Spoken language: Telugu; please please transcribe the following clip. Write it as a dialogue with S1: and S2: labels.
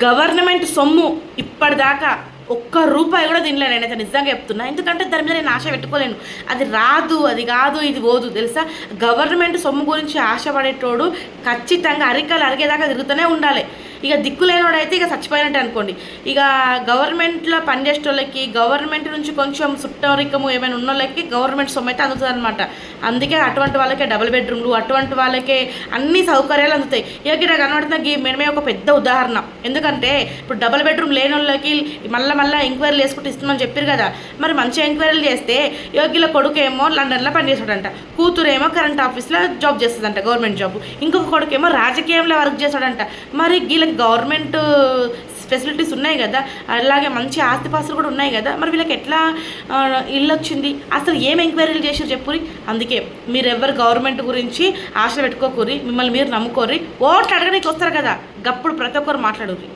S1: గవర్నమెంట్ సొమ్ము ఇప్పటిదాకా ఒక్క రూపాయి కూడా తినలే, నేనైతే నిజంగా చెప్తున్నా. ఎందుకంటే దాని మీద నేను ఆశ పెట్టుకోలేను. అది రాదు, అది కాదు, ఇది పోదు తెలుసా. గవర్నమెంట్ సొమ్ము గురించి ఆశపడేటోడు ఖచ్చితంగా అరికలు అరిగేదాకా తిరుగుతూనే ఉండాలి. ఇక దిక్కులేనోడైతే ఇక చచ్చిపోయినట్టు అనుకోండి. ఇక గవర్నమెంట్లో పనిచేసేటోళ్ళకి, గవర్నమెంట్ నుంచి కొంచెం సుట్టరికము ఏమైనా ఉన్న వాళ్ళకి గవర్నమెంట్ సొమ్ము అయితే అందుతుంది అనమాట. అందుకే అటువంటి వాళ్ళకే డబుల్ బెడ్రూమ్లు, అటువంటి వాళ్ళకే అన్ని సౌకర్యాలు అందుతాయి. ఇక ఇక్కడ కనబడుతున్న మేమే ఒక పెద్ద ఉదాహరణ. ఎందుకంటే ఇప్పుడు డబుల్ బెడ్రూమ్ లేని వాళ్ళకి మళ్ళీ ఎంక్వైరీలు వేసుకుంటూ ఇస్తామని చెప్పారు కదా. మరి మంచి ఎంక్వైరీలు చేస్తే యోగిల కొడుకు ఏమో లండన్లో పనిచేస్తాడంట, కూతురు ఏమో కరెంట్ ఆఫీస్లో జాబ్ చేస్తుందంట, గవర్నమెంట్ జాబ్. ఇంకొక కొడుకు ఏమో రాజకీయంలో వర్క్ చేస్తాడంట. మరి వీళ్ళకి గవర్నమెంట్ ఫెసిలిటీస్ ఉన్నాయి కదా, అలాగే మంచి ఆస్తిపాస్తులు కూడా ఉన్నాయి కదా, మరి వీళ్ళకి ఎట్లా ఇల్లు వచ్చింది? అసలు ఏం ఎంక్వైరీలు చేసారు చెప్పురి. అందుకే మీరు ఎవరు గవర్నమెంట్ గురించి ఆశ పెట్టుకోకూరి, మిమ్మల్ని మీరు నమ్ముకోరి. ఓట్లు అడగడానికి వస్తారు కదా, గప్పుడు ప్రతి ఒక్కరు మాట్లాడుర్రి.